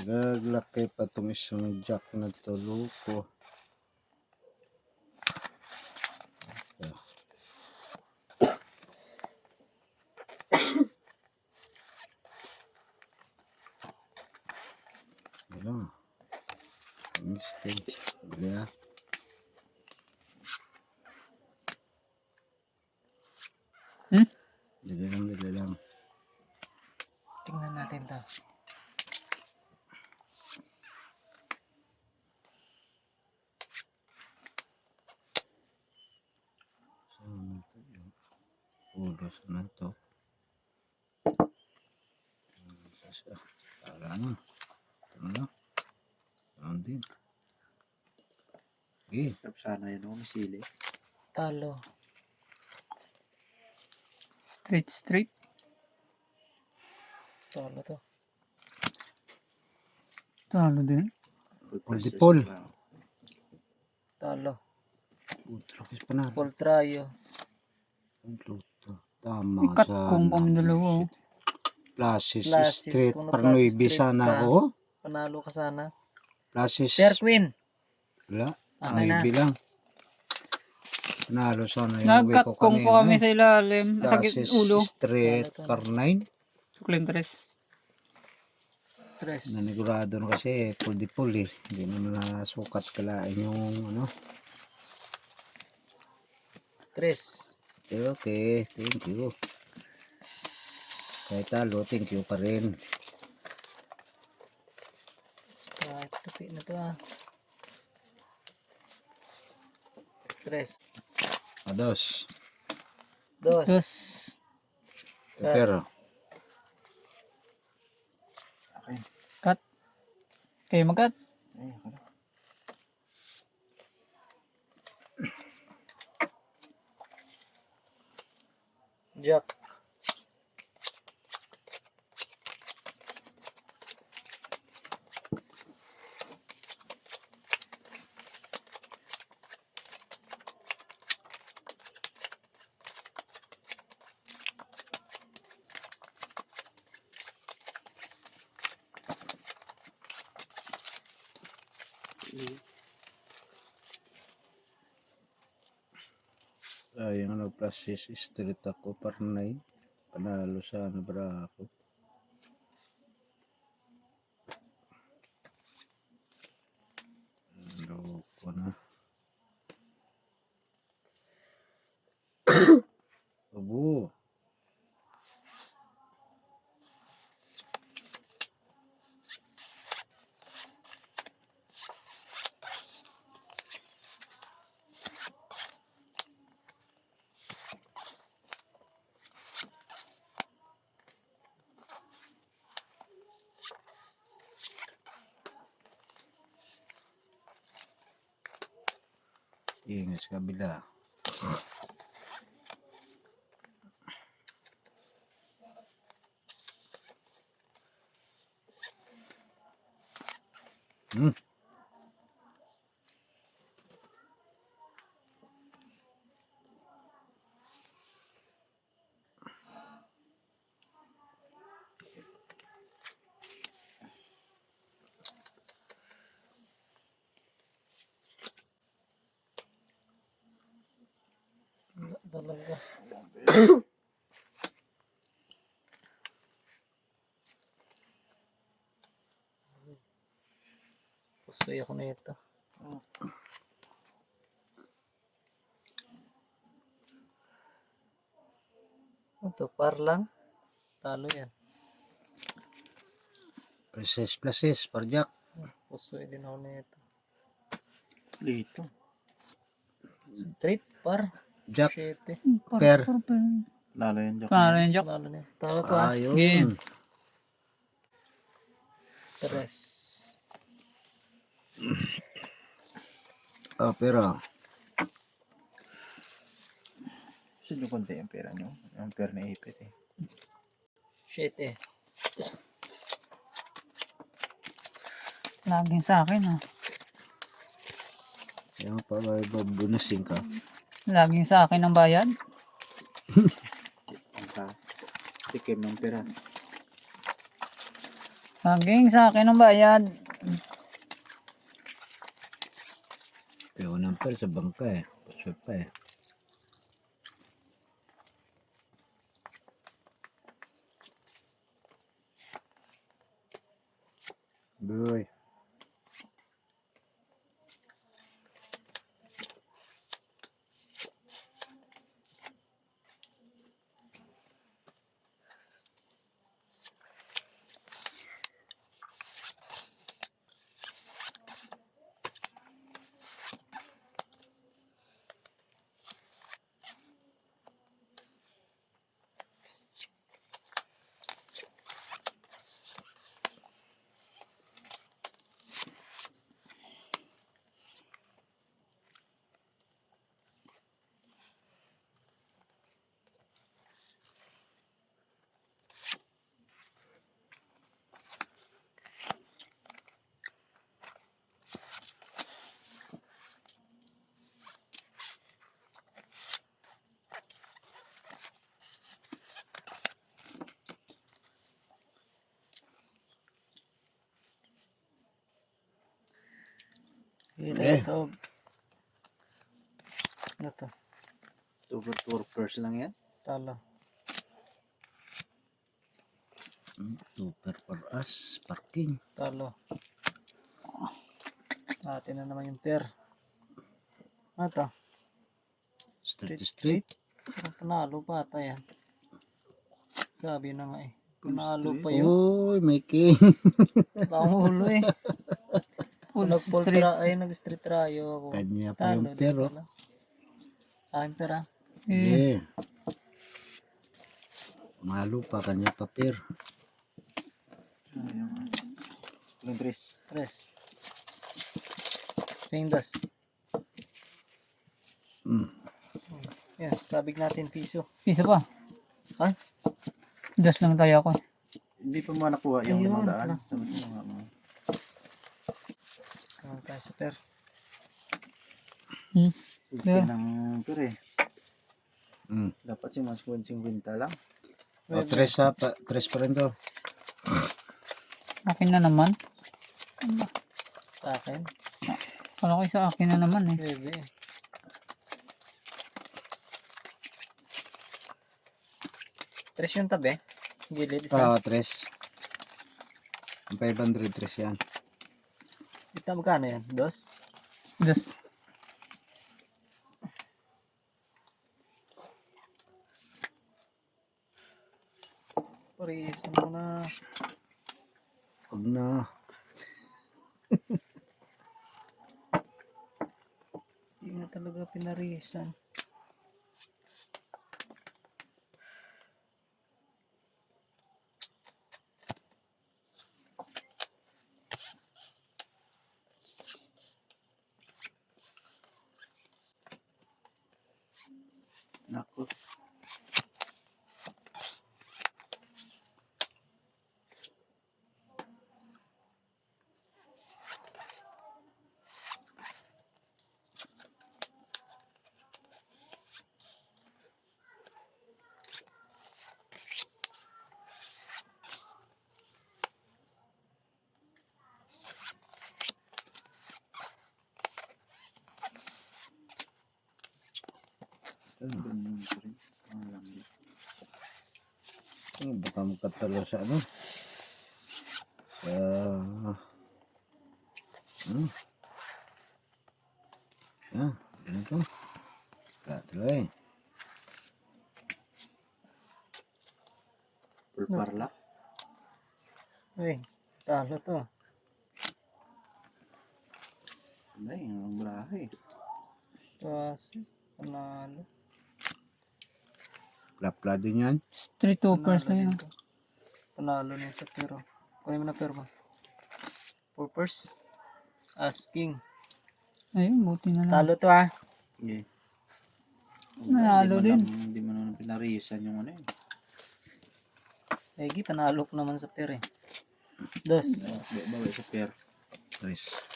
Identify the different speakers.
Speaker 1: Naglaki pa itong isang jack na to, loko. Wala. Mistake. Wala. Dili lang.
Speaker 2: Tingnan natin to.
Speaker 1: Ulos na to. Tara na. Ito na. Ayan din. Okay.
Speaker 3: Sana yun ako misili.
Speaker 2: Talo.
Speaker 4: Straight.
Speaker 2: Talo to.
Speaker 4: Talo din.
Speaker 1: Multiple.
Speaker 2: Talo.
Speaker 1: Ultrakis pa na.
Speaker 2: Full tryo.
Speaker 1: Luto. Tama
Speaker 4: Ikat
Speaker 1: sa
Speaker 4: kung kami dalawa.
Speaker 1: Plasis
Speaker 2: Plasis,
Speaker 1: Street.
Speaker 2: kung
Speaker 1: Parnoy
Speaker 2: na-Plasis
Speaker 1: sana
Speaker 2: Street ka.
Speaker 1: ako.
Speaker 2: Panalo ka sana.
Speaker 1: Plasis.
Speaker 2: Fair Queen.
Speaker 1: Wala.
Speaker 2: Okay na.
Speaker 1: Ay bilang. Panalo sana yung way ko
Speaker 4: Nagkat kung po kami
Speaker 1: kanina.
Speaker 4: sa ilalim. Sa
Speaker 1: Plasis
Speaker 4: ulo.
Speaker 1: Street.
Speaker 2: Talo to.
Speaker 1: Carnine.
Speaker 4: Suklinteres.
Speaker 2: Tres.
Speaker 1: Nanigurado na kasi full di full eh. Hindi naman nasukat kalain yung ano.
Speaker 2: Tres.
Speaker 1: Okay. Thank you. Kahit talo, thank you pa rin.
Speaker 2: Kahit tupi na to ah. Tres.
Speaker 1: Ados.
Speaker 2: Dos.
Speaker 4: Dos.
Speaker 1: Pero.
Speaker 4: Cut. Kayo mag-cut.
Speaker 3: Ay, ako na.
Speaker 2: Jack.
Speaker 1: Yung ano, Plasis Street ako, Parnay. Panalo sana bara ako. Loko na. Abo. Ingat sa kabila.
Speaker 2: Dalawa. Pusoy ako na ito. Ito, par lang. Talo yan.
Speaker 1: Plasis, Parjak.
Speaker 2: Pusoy din ako na ito.
Speaker 3: Dito.
Speaker 2: Straight, par.
Speaker 1: Jack.
Speaker 2: Siyete.
Speaker 1: Per.
Speaker 3: Lalo yung Jack.
Speaker 4: Talo yung Jack.
Speaker 2: Talo na yan. Talo to ah.
Speaker 1: Ayun.
Speaker 4: Game.
Speaker 2: Tres.
Speaker 1: Pero.
Speaker 3: Sino konti yung pera nyo? Yung pera na ipit eh.
Speaker 2: Siyete.
Speaker 4: Laging sa akin ah.
Speaker 1: Yung pala ibabunasin ka.
Speaker 4: Laging sa akin ang bayad.
Speaker 3: Ang tikim ng pera.
Speaker 4: Saging sa akin ang bayad.
Speaker 1: Kaya unang pair sa bangka eh. Paswap pa eh. Boy.
Speaker 2: Ito. Ano to?
Speaker 3: Super first lang yan.
Speaker 2: Talo.
Speaker 1: Super for us. Parking.
Speaker 2: Talo. Atin na naman yung pair. Ano to?
Speaker 1: Street.
Speaker 2: Parang panalo pa ata yan. Sabi na nga eh. Panalo pa yun.
Speaker 1: Uy, may king.
Speaker 2: Pangulo eh.
Speaker 4: Full
Speaker 2: Nag-full
Speaker 4: street.
Speaker 2: nag-street trayo ako.
Speaker 1: Kanya pa yung
Speaker 2: Talo din
Speaker 1: pero.
Speaker 2: pala. Akin pera.
Speaker 4: Eh,
Speaker 1: Yeah. Malo pa kanya pa pair.
Speaker 3: Yung dress.
Speaker 2: Press. Pindas. Yan, sabig natin piso.
Speaker 4: piso pa.
Speaker 2: Ay?
Speaker 4: Das lang tayo ako.
Speaker 3: Hindi pa mo nakuha yung
Speaker 2: Ayun,
Speaker 3: 500.
Speaker 2: wala.
Speaker 3: Sabi ko mga
Speaker 2: Kaman tayo sa pair.
Speaker 3: Sulti ng pero eh.
Speaker 1: Mm.
Speaker 3: Dapat yung mas 50 lang.
Speaker 1: O, tres ha. Tres pa rin to.
Speaker 4: Akin na naman.
Speaker 2: Sa akin.
Speaker 4: Kala ko sa akin na naman eh.
Speaker 2: Bebe. Tres yung tabi. Gilid isa.
Speaker 1: Tres. Ang 500 tres yan.
Speaker 2: Ito magkano yan? Dos?
Speaker 4: Das.
Speaker 2: Parisan mo na.
Speaker 1: Huwag na.
Speaker 2: Hindi na talaga pinarisan.
Speaker 3: Naku. Ganun pa rin. Alam din.
Speaker 1: Baka magkatalo sa ano. Ganito. Katalo eh.
Speaker 3: Per parla.
Speaker 2: Uy, talo to.
Speaker 3: Ay, ang brahe.
Speaker 2: Kasi, panalo.
Speaker 1: Plapla din yan.
Speaker 4: Street toppers
Speaker 2: Panalo
Speaker 4: lang
Speaker 2: din
Speaker 4: yun.
Speaker 2: to. Panalo na sa pero. Kunin mo na pero mo. Purpose. Asking.
Speaker 4: Ayun, buti na lang.
Speaker 2: Talo to ha.
Speaker 3: Yeah.
Speaker 4: Nanalo din.
Speaker 3: Hindi mo naman pinarisan yung ano eh.
Speaker 2: Egi, panalo ko naman sa pero eh. Dos.
Speaker 3: Bawi sa pair.
Speaker 1: Tres.